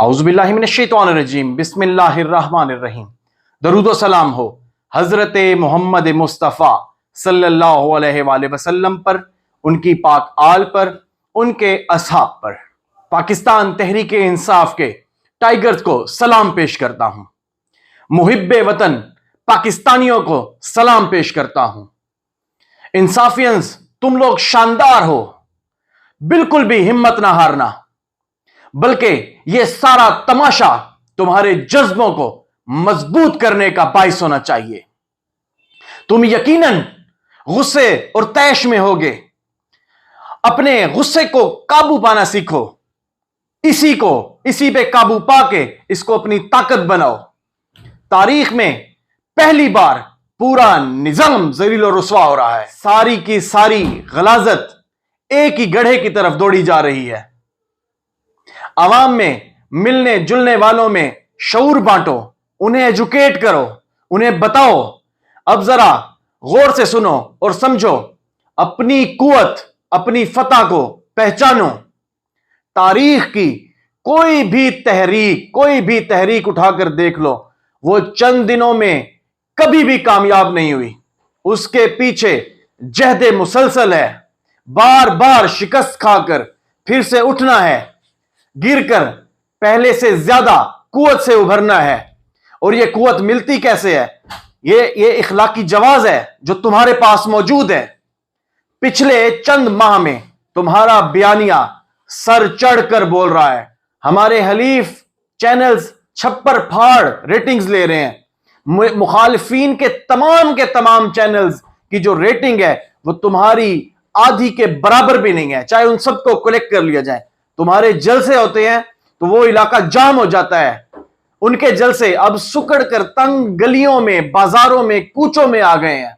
اعوذ باللہ من الشیطان الرجیم، بسم اللہ الرحمن الرحیم۔ درود و سلام ہو حضرت محمد مصطفیٰ صلی اللہ علیہ وآلہ وسلم پر، ان کی پاک آل پر، ان کے اصحاب پر۔ پاکستان تحریک انصاف کے ٹائیگرز کو سلام پیش کرتا ہوں، محب وطن پاکستانیوں کو سلام پیش کرتا ہوں۔ انصافینز تم لوگ شاندار ہو، بالکل بھی ہمت نہ ہارنا، بلکہ یہ سارا تماشا تمہارے جذبوں کو مضبوط کرنے کا باعث ہونا چاہیے۔ تم یقیناً غصے اور طیش میں ہوگے، اپنے غصے کو قابو پانا سیکھو، اسی پہ قابو پا کے اس کو اپنی طاقت بناؤ۔ تاریخ میں پہلی بار پورا نظام ذلیل و رسوا ہو رہا ہے، ساری کی ساری غلاظت ایک ہی گڑھے کی طرف دوڑی جا رہی ہے۔ عوام میں ملنے جلنے والوں میں شعور بانٹو، انہیں ایجوکیٹ کرو، انہیں بتاؤ۔ اب ذرا غور سے سنو اور سمجھو، اپنی قوت، اپنی فتح کو پہچانو۔ تاریخ کی کوئی بھی تحریک اٹھا کر دیکھ لو، وہ چند دنوں میں کبھی بھی کامیاب نہیں ہوئی، اس کے پیچھے جہد مسلسل ہے، بار بار شکست کھا کر پھر سے اٹھنا ہے، گر کر پہلے سے زیادہ قوت سے ابھرنا ہے۔ اور یہ قوت ملتی کیسے ہے؟ یہ اخلاقی جواز ہے جو تمہارے پاس موجود ہے۔ پچھلے چند ماہ میں تمہارا بیانیہ سر چڑھ کر بول رہا ہے، ہمارے حلیف چینلز چھپر پھاڑ ریٹنگز لے رہے ہیں، مخالفین کے تمام چینلز کی جو ریٹنگ ہے وہ تمہاری آدھی کے برابر بھی نہیں ہے، چاہے ان سب کو کلیکٹ کر لیا جائے۔ تمہارے جلسے ہوتے ہیں تو وہ علاقہ جام ہو جاتا ہے، ان کے جلسے اب سکڑ کر تنگ گلیوں میں، بازاروں میں، کوچوں میں آ گئے ہیں۔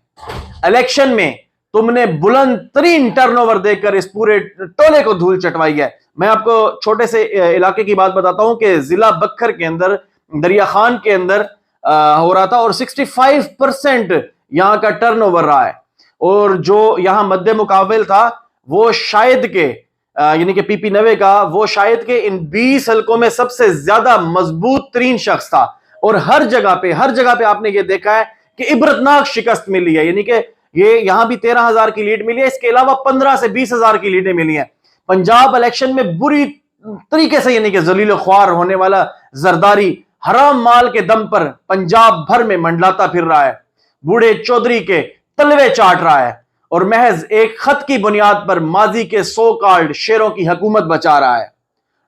الیکشن میں تم نے بلند ترین ٹرن اوور دے کر اس پورے ٹولے کو دھول چٹوائی ہے۔ میں آپ کو چھوٹے سے علاقے کی بات بتاتا ہوں کہ ضلع بکھر کے اندر، دریا خان کے اندر ہو رہا تھا، اور 65% یہاں کا ٹرن اوور رہا ہے، اور جو یہاں مد مقابل تھا وہ شاید کہ یعنی کہ پی پی 90 کا، وہ شاید کہ ان 20 حلقوں میں سب سے زیادہ مضبوط ترین شخص تھا۔ اور ہر جگہ پہ آپ نے یہ دیکھا ہے کہ عبرتناک شکست ملی ہے، یعنی کہ یہ یہاں بھی 13,000 کی لیڈ ملی ہے، اس کے علاوہ 15 سے 20,000 کی لیڈیں ملی ہیں۔ پنجاب الیکشن میں بری طریقے سے یعنی کہ ذلیل و خوار ہونے والا زرداری حرام مال کے دم پر پنجاب بھر میں منڈلاتا پھر رہا ہے، بوڑھے چودھری کے تلوے چاٹ رہا ہے، اور محض ایک خط کی بنیاد پر ماضی کے سو کالڈ شیروں کی حکومت بچا رہا ہے۔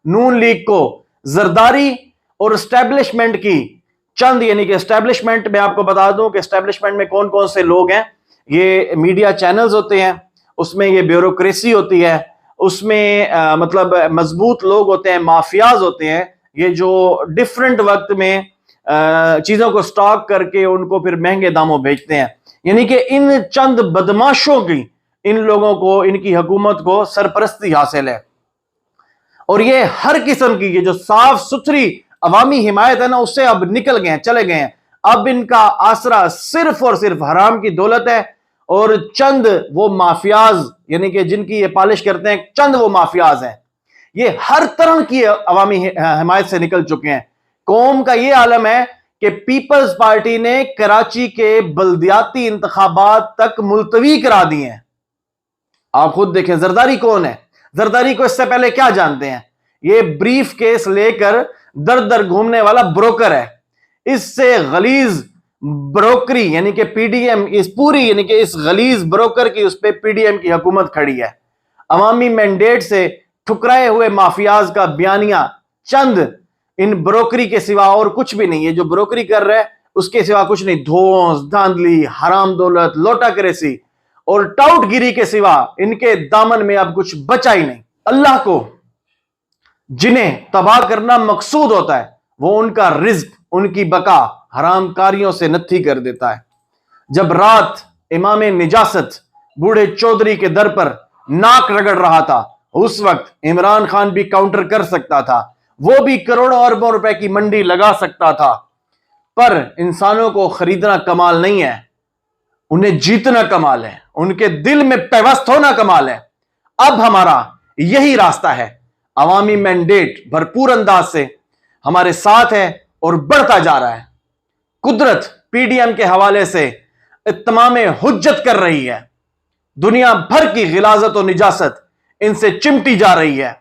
نون لیگ کو زرداری اور اسٹیبلشمنٹ کی چند یعنی کہ اسٹیبلشمنٹ، میں آپ کو بتا دوں کہ اسٹیبلشمنٹ میں کون کون سے لوگ ہیں۔ یہ میڈیا چینلز ہوتے ہیں، اس میں یہ بیوروکریسی ہوتی ہے، اس میں مطلب مضبوط لوگ ہوتے ہیں، مافیاز ہوتے ہیں، یہ جو ڈیفرنٹ وقت میں چیزوں کو سٹاک کر کے ان کو پھر مہنگے داموں بیچتے ہیں۔ یعنی کہ ان چند بدماشوں کی، ان لوگوں کو، ان کی حکومت کو سرپرستی حاصل ہے، اور یہ ہر قسم کی یہ جو صاف ستھری عوامی حمایت ہے نا، اس سے اب نکل گئے ہیں، چلے گئے ہیں۔ اب ان کا آسرا صرف اور صرف حرام کی دولت ہے، اور چند وہ مافیاز یعنی کہ جن کی یہ پالش کرتے ہیں، چند وہ مافیاز ہیں، یہ ہر طرح کی عوامی حمایت سے نکل چکے ہیں۔ قوم کا یہ عالم ہے کہ پیپلز پارٹی نے کراچی کے بلدیاتی انتخابات تک ملتوی کرا دیے ہیں۔ آپ خود دیکھیں زرداری کون ہے، زرداری کو اس سے پہلے کیا جانتے ہیں؟ یہ بریف کیس لے کر در در گھومنے والا بروکر ہے۔ اس سے غلیظ بروکری یعنی کہ پی ڈی ایم، اس پوری یعنی کہ اس غلیظ بروکر کی، اس پہ پی ڈی ایم کی حکومت کھڑی ہے۔ عوامی مینڈیٹ سے ٹھکرائے ہوئے مافیاز کا بیانیہ چند ان بروکری کے سوا اور کچھ بھی نہیں ہے۔ جو بروکری کر رہے اس کے سوا کچھ نہیں، دھونس، دھاندلی، حرام دولت، لوٹا کریسی اور ٹاؤٹ گیری کے سوا ان کے دامن میں اب کچھ بچا ہی نہیں۔ اللہ کو جنہیں تباہ کرنا مقصود ہوتا ہے، وہ ان کا رزق، ان کی بقا حرام کاریوں سے نتھی کر دیتا ہے۔ جب رات امام نجاست بوڑھے چودھری کے در پر ناک رگڑ رہا تھا، اس وقت عمران خان بھی کاؤنٹر کر سکتا تھا، وہ بھی کروڑوں اربوں روپے کی منڈی لگا سکتا تھا، پر انسانوں کو خریدنا کمال نہیں ہے، انہیں جیتنا کمال ہے، ان کے دل میں پیوست ہونا کمال ہے۔ اب ہمارا یہی راستہ ہے، عوامی مینڈیٹ بھرپور انداز سے ہمارے ساتھ ہے اور بڑھتا جا رہا ہے۔ قدرت پی ڈی ایم کے حوالے سے اتمام حجت کر رہی ہے، دنیا بھر کی غلاظت و نجاست ان سے چمٹی جا رہی ہے،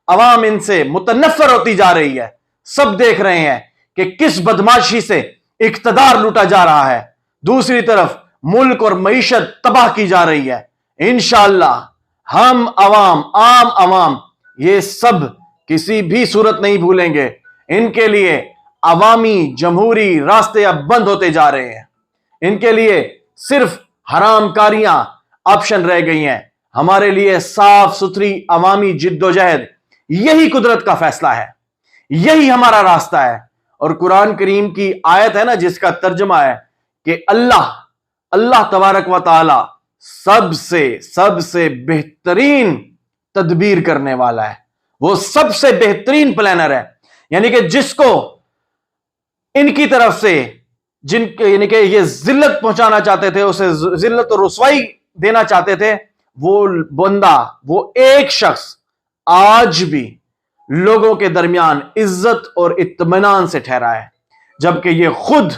عوام ان سے متنفر ہوتی جا رہی ہے۔ سب دیکھ رہے ہیں کہ کس بدماشی سے اقتدار لوٹا جا رہا ہے، دوسری طرف ملک اور معیشت تباہ کی جا رہی ہے۔ انشاءاللہ ہم عوام، عام عوام یہ سب کسی بھی صورت نہیں بھولیں گے۔ ان کے لیے عوامی جمہوری راستے اب بند ہوتے جا رہے ہیں، ان کے لیے صرف حرام کاریاں آپشن رہ گئی ہیں۔ ہمارے لیے صاف ستھری عوامی جد و جہد، یہی قدرت کا فیصلہ ہے، یہی ہمارا راستہ ہے۔ اور قرآن کریم کی آیت ہے نا جس کا ترجمہ ہے کہ اللہ تبارک و تعالی سب سے بہترین تدبیر کرنے والا ہے، وہ سب سے بہترین پلانر ہے۔ یعنی کہ جس کو ان کی طرف سے یعنی کہ یہ ذلت پہنچانا چاہتے تھے، اسے ذلت اور رسوائی دینا چاہتے تھے، وہ بندہ، وہ ایک شخص آج بھی لوگوں کے درمیان عزت اور اطمینان سے ٹھہرا ہے، جبکہ یہ خود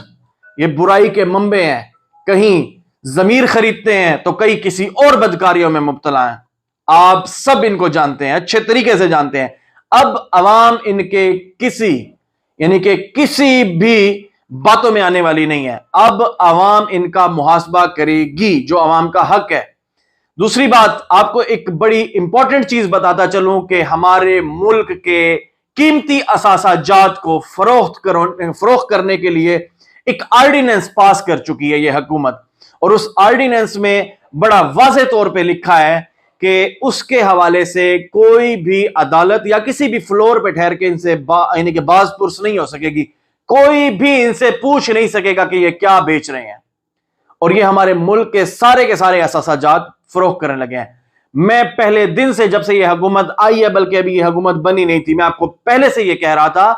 یہ برائی کے منبع ہیں، کہیں ضمیر خریدتے ہیں تو کئی کسی اور بدکاریوں میں مبتلا ہیں۔ آپ سب ان کو جانتے ہیں، اچھے طریقے سے جانتے ہیں۔ اب عوام ان کے کسی بھی باتوں میں آنے والی نہیں ہے، اب عوام ان کا محاسبہ کرے گی، جو عوام کا حق ہے۔ دوسری بات، آپ کو ایک بڑی امپورٹنٹ چیز بتاتا چلوں کہ ہمارے ملک کے قیمتی اثاثہ جات کو فروخت کرنے کے لیے ایک آرڈیننس پاس کر چکی ہے یہ حکومت، اور اس آرڈیننس میں بڑا واضح طور پہ لکھا ہے کہ اس کے حوالے سے کوئی بھی عدالت یا کسی بھی فلور پہ ٹھہر کے ان سے یعنی کہ باز پرس نہیں ہو سکے گی، کوئی بھی ان سے پوچھ نہیں سکے گا کہ یہ کیا بیچ رہے ہیں۔ اور یہ ہمارے ملک کے سارے اثاثہ جات فروخت کرنے لگے ہیں۔ میں پہلے دن سے، جب سے یہ حکومت آئی ہے، بلکہ ابھی یہ حکومت بنی نہیں تھی، میں آپ کو پہلے سے یہ کہہ رہا تھا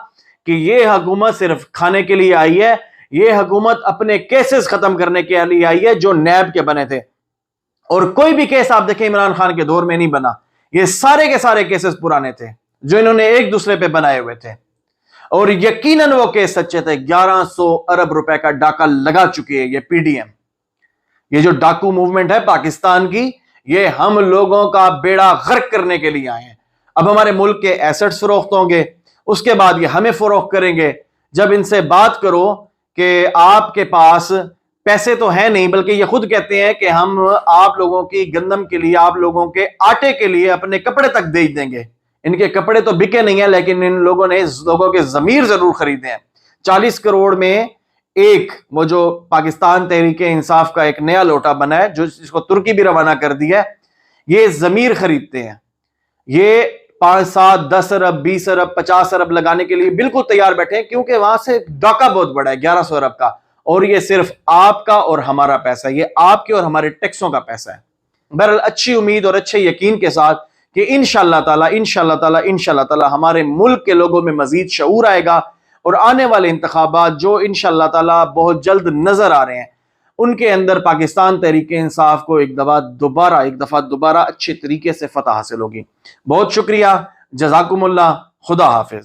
کہ یہ حکومت صرف کھانے کے لیے آئی ہے، یہ حکومت اپنے کیسز ختم کرنے کے لیے آئی ہے جو نیب کے بنے تھے، اور کوئی بھی کیس آپ دیکھیں عمران خان کے دور میں نہیں بنا، یہ سارے کے سارے کیسز پرانے تھے جو انہوں نے ایک دوسرے پہ بنائے ہوئے تھے، اور یقیناً وہ کیس سچے تھے۔ 1100 ارب روپے کا ڈاکہ لگا چکی ہے یہ پی ڈی ایم۔ یہ جو ڈاکو موومنٹ ہے پاکستان کی، یہ ہم لوگوں کا بیڑا غرق کرنے کے لیے آئے ہیں۔ اب ہمارے ملک کے ایسٹس فروخت ہوں گے، اس کے بعد یہ ہمیں فروخت کریں گے۔ جب ان سے بات کرو کہ آپ کے پاس پیسے تو ہیں نہیں، بلکہ یہ خود کہتے ہیں کہ ہم آپ لوگوں کی گندم کے لیے، آپ لوگوں کے آٹے کے لیے اپنے کپڑے تک بیچ دیں گے۔ ان کے کپڑے تو بکے نہیں ہیں، لیکن ان لوگوں نے لوگوں کے ضمیر ضرور خریدے ہیں۔ 40 کروڑ میں ایک وہ جو پاکستان تحریک انصاف کا ایک نیا لوٹا بنا ہے، جو اس کو ترکی بھی روانہ کر دیا ہے، یہ ضمیر خریدتے ہیں۔ یہ 5 7 10 ارب 20 ارب 50 ارب لگانے کے لیے بالکل تیار بیٹھے ہیں، کیونکہ وہاں سے ڈاکہ بہت بڑا ہے 1100 ارب کا، اور یہ صرف آپ کا اور ہمارا پیسہ ہے، یہ آپ کے اور ہمارے ٹیکسوں کا پیسہ ہے۔ بہرحال اچھی امید اور اچھے یقین کے ساتھ کہ انشاءاللہ تعالی ہمارے ملک کے لوگوں میں مزید شعور آئے گا، اور آنے والے انتخابات جو انشاءاللہ تعالی بہت جلد نظر آ رہے ہیں، ان کے اندر پاکستان تحریک انصاف کو ایک دفعہ دوبارہ اچھے طریقے سے فتح حاصل ہوگی۔ بہت شکریہ، جزاکم اللہ، خدا حافظ۔